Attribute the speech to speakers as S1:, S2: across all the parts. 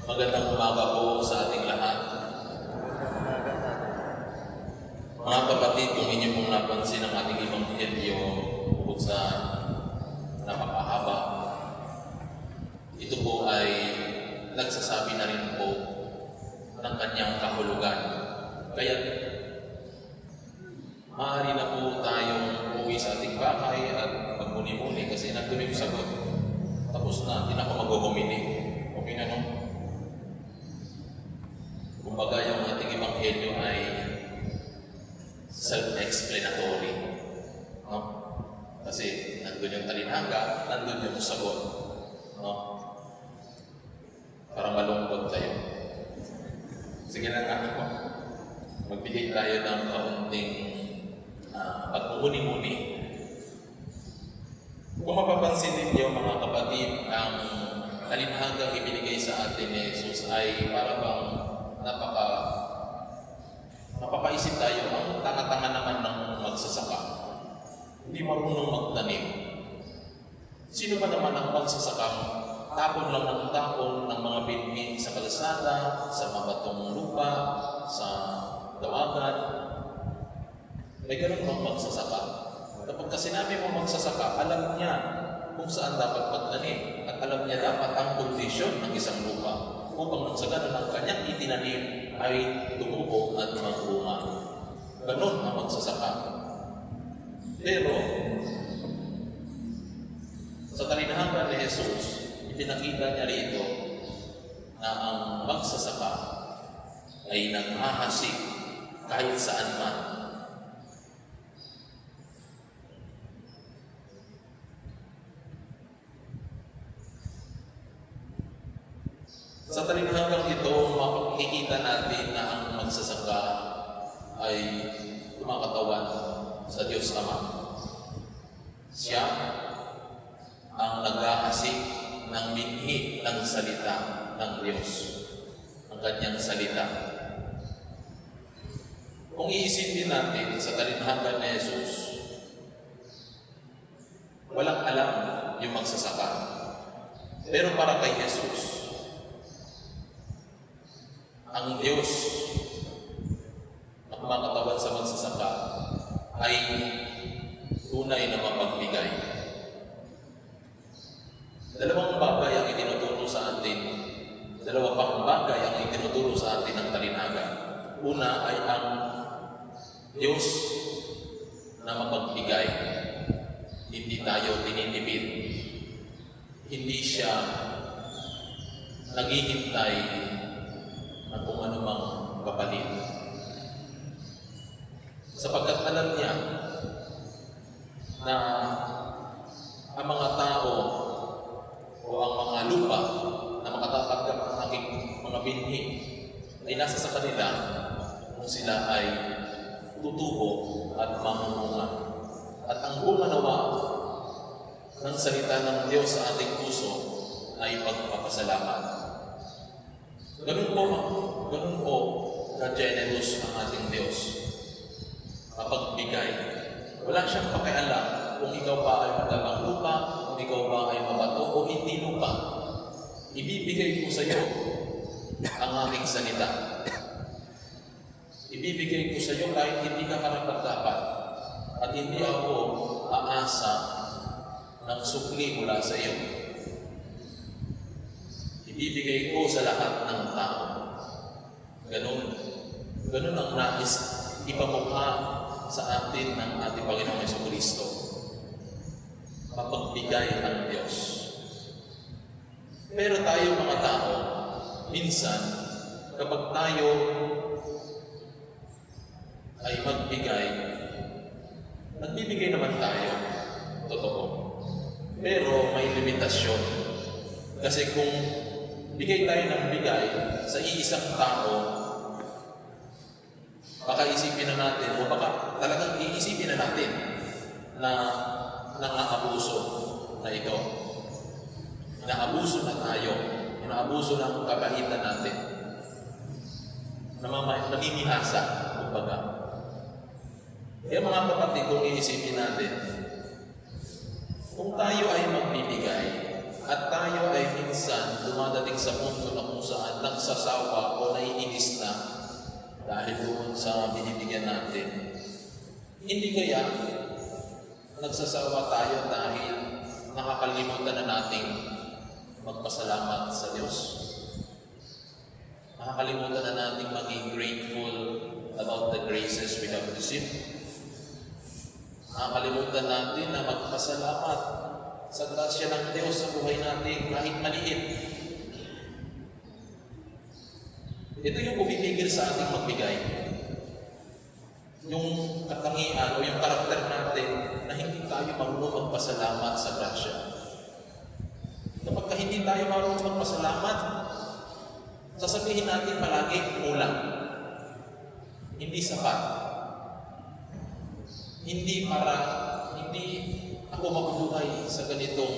S1: Magandang umaga po sa ating lahat. Mga kapatid, kung inyo pong napansin ang ating ebanghelyo bukod sa napakahaba, ito po ay nagsasabi na rin po ng kanyang kahulugan. Kaya maaari na po tayong uwi sa ating bahay at magmuni-muni kasi nandun yung sagot. Tapos na, hindi na ako mag-humili. Okay na, no? Kumbaga yung ating ebanghelyo ay self-explanatory. No? Kasi nandun yung talinhaga, nandun yung sagot. No? Para malungkot tayo. Sige na nga po. Magbigay tayo ng kaunting pagmumuni-muni. Kung mapapansin ninyo mga kapatid, ang talinhagang ibinigay sa atin ni Jesus ay para bang napapaisip tayo, ang tanga-tanga naman ng magsasaka. Hindi marunong magtanim. Sino ba naman ang magsasakang tapon lang ng tapon ng mga binhi sa kalsada, sa mabatong lupa, sa dawagan? May ganun bang magsasaka? Kapag sinabi mo magsasaka, alam niya kung saan dapat magtanim at alam niya dapat ang kondisyon ng isang lupa upang nang sa ganun ang kanyang itinanim ay tumubo at magbunga. Ganun ang magsasaka. Pero, sa talinhaga ni Jesus, ipinakita niya rito na ang magsasaka ay naghahasik kahit saan man. Sa talinhagang ito, makikita natin na ang magsasaka ay kumakatawan sa Diyos Ama. Siya ang naghahasik ng binhi ng salita ng Diyos, ang kanyang salita. Kung iisipin natin sa talinhaga ni Jesus, walang alam yung magsasaka. Pero para kay Jesus, ang Diyos na kumakatawan sa magsasaka ay tunay na mapagbigay. Dalawang bagay ang itinuturo sa atin. Dalawa pang bagay ang itinuturo sa atin ng talinhaga. Una ay ang Diyos na mapagbigay. Hindi tayo tinitipid. Hindi siya naghihintay ng kung anumang kapalit. Sapagkat alam niya na ang mga tao o ang mga lupa na makatatanggap ng aking mga binhi ay nasa sa kanila kung sila ay tutubo at mamunga. At ang bunga nawa ng salita ng Diyos sa ating puso ay pagpapasalamat. Ganun po ka-generous ang ating Diyos. Mapagbigay. Wala siyang pakialam kung ikaw ba ay magabang lupa, kung ikaw ba ay mabato o hindi lupa. Ibibigay ko sa iyo ang aking salita. Ibibigay ko sa iyo kahit hindi ka karapat-dapat at hindi ako aasa ng sukli mula sa iyo. Ibibigay ko sa lahat ng tao. Ganun ang nais ipamukha sa atin ng ating Panginoong Jesucristo. Mapagbigay ang Diyos. Pero tayo mga tao, minsan, kapag tayo ay magbigay, nagbibigay naman tayo. Totoo. Pero may limitasyon. Kasi kung bigay tayo ng bigay sa iisang tao, baka isipin na natin, o baka talagang iisipin na natin na nang-aabuso na ito. Inaabuso na tayo. Inaabuso ng kabaitan natin. Namimihasa, kumbaga. Kaya mga kapatid, kung iisipin natin, kung tayo ay magbibigay, at tayo ay minsan dumadating sa punto na kung saan nagsasawa o naiinis na dahil doon sa binibigyan natin. Hindi kaya nagsasawa tayo dahil nakakalimutan na nating magpasalamat sa Diyos? Nakakalimutan na nating maging grateful about the graces we have received? Nakakalimutan natin na magpasalamat sa grasya ng Diyos sa buhay natin kahit maliit? Ito yung pumipigil sa ating magbigay. Yung katangian o yung karakter natin na hindi tayo marunong magpasalamat sa grasya. Kapag hindi tayo marunong magpasalamat, sasabihin natin palagi kulang. Hindi sapat. Hindi ako mabubuhay sa ganitong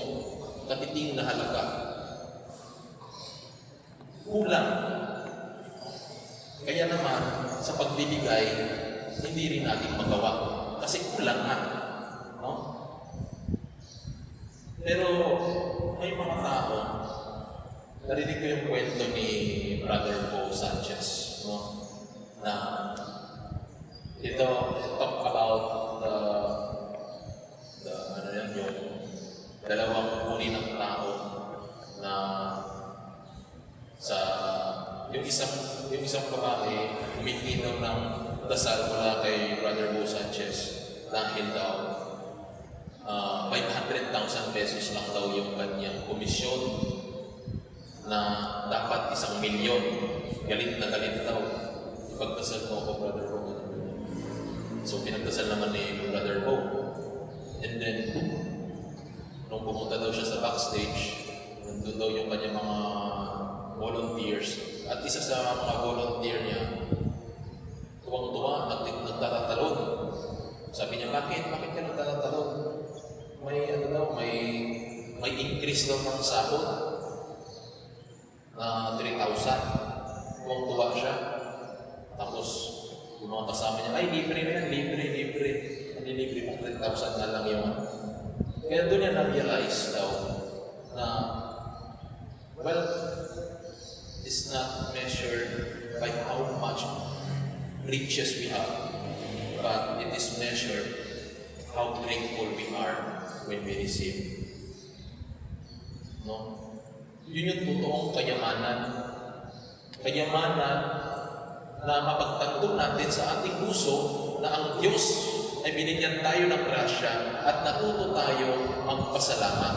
S1: katiting na halaga. Kulang. Kaya naman, sa pagbibigay, hindi rin natin magawa. Kasi kulang nga. No? Pero may mga tao, narinig ko yung kwento ni Brother Bo Sanchez, no? Na ito, talk about yung dalawang uri ng tao na yung isang babae humihingi ng dasal mula kay Brother Bo Sanchez dahil daw 500,000 pesos lang daw yung kanyang komisyon na dapat 1 milyon. Galit na galit daw. Ipagdasal mo ako, Brother Bo. So pinagdasal naman ni Brother Bo. And then, nung pumunta daw siya sa backstage, nandun daw yung kanyang mga volunteers. At isa sa mga volunteer niya, tuwang-tuwa, nagtatatalon. Sabi niya, bakit ka nagtatatalon? May increase daw ng sahod na 3,000. Tuwang-tuwa siya. Tapos, yung mga kasama niya, ay, libre na yan, libre. Libre pa, 3,000 na lang yun. Kaya doon niya na-realize daw na, well, it's not measured by how much riches we have, but it is measured how grateful we are when we receive. No? Yun yung totoong kayamanan. Kayamanan na mapagtanggol natin sa ating puso na ang Diyos ay binigyan tayo ng grasya at natuto tayo magpasalamat.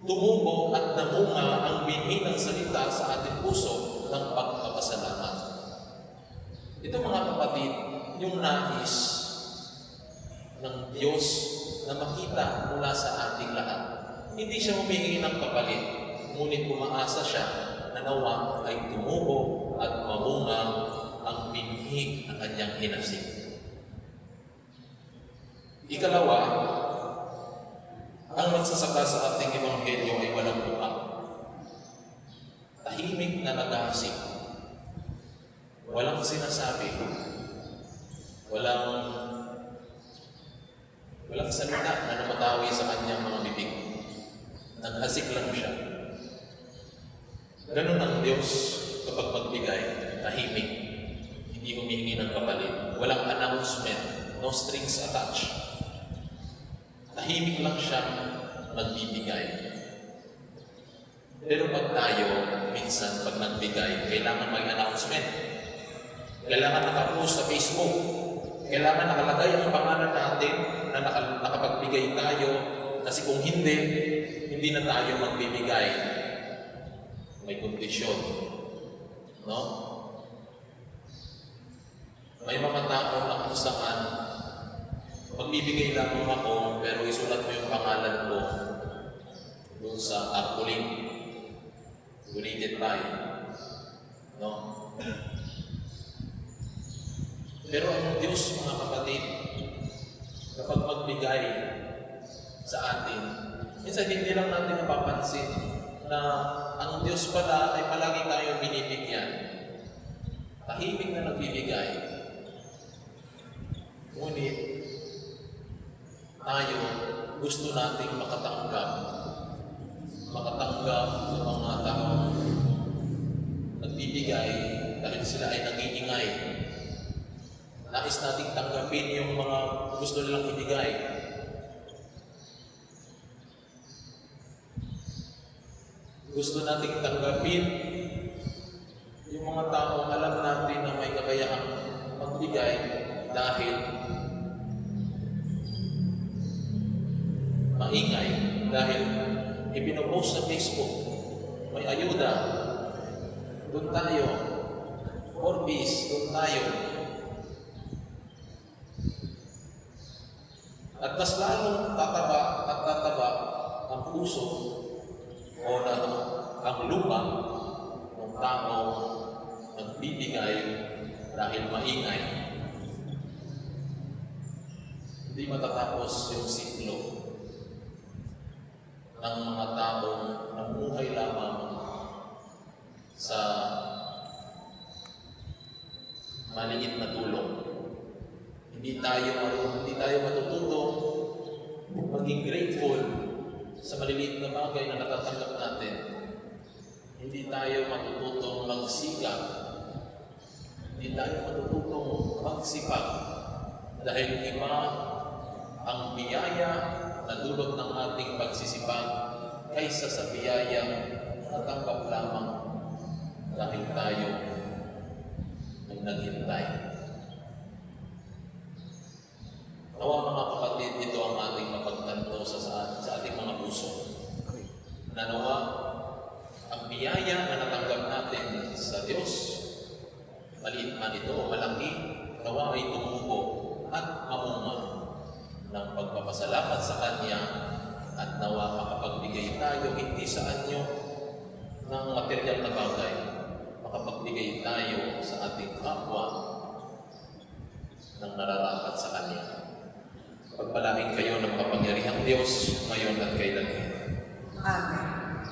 S1: Tumubo at namunga ang binhi ng salita sa ating puso ng pagpapasalamat. Ito mga kapatid, yung nais ng Diyos na makita mula sa ating lahat. Hindi siya humihingi ng kapalit, ngunit umaasa siya na nawa ay tumubo at mamunga ang binhi ng kanyang hinasik. Ikalawa, ang magsasaka sa ating ebanghelyo ay walang buka. Tahimik na nag-aasik. Walang sinasabi. Walang salita na namatawi sa kanyang mga bibig. Nag-asik lang siya. Ganun ang Diyos kapag magbigay, tahimik. Hindi humihingi ng kapalit. Walang announcement, no strings attached. Tahimik lang siya nagbibigay. Pero pag tayo, minsan pag nagbigay, kailangan may announcement. Kailangan nakapost sa Facebook. Kailangan nakalagay ang pangalan natin na nakapagbigay tayo. Kasi kung hindi na tayo magbibigay. May kondisyon. No? May mga tao na kung saan magbibigay lang ako, pero isulat mo yung pangalan ko doon sa tarpaulin. Ulitin tayo. No? Pero ang Diyos, mga kapatid, kapag magbigay sa atin, minsan hindi lang natin napapansin na ang Diyos pala ay palagi tayong binibigyan. Tahimik na nagbibigay. Ngunit, tayo gusto nating makatanggap ng mga tao nais nating tanggapin yung mga gusto nilang ibigay. Gusto nating tanggapin yung mga taong alam natin na may kakayahang magbigay dahil maingay, dahil ipinopost sa Facebook, may ayuda, doon tayo, Orbis, doon tayo. At mas lalong tataba at tataba ang puso o ang lupa ng taong nagbibigay dahil maingay. Hindi matatapos yung siklo ng mga taong namuhay lamang sa maliit na tulong. Hindi tayo matututong maging grateful sa maliliit na bagay na natatanggap natin. Hindi tayo matututong magsikap. Hindi tayo matututong magsipag. Dahil iba ang biyaya na dulot ng ating pagsisipag kaysa sa biyayang natanggap lamang dahil tayo ay naghintay. Nawa mga kapatid, ito ang ating mapagtanto sa ating mga puso. Nawa ang biyaya na natanggap natin sa Diyos, maliit man ito o malaki, nawa ay tumubo at mamunga ng pagpapasalamat sa Kanya at nawa makapagbigay tayo hindi sa anyo ng material na bagay, makapagbigay tayo sa ating kapwa ng nararapat sa Kanya. Pagpalain kayo ng kapangyarihang Diyos ngayon at kailanman.
S2: Amen.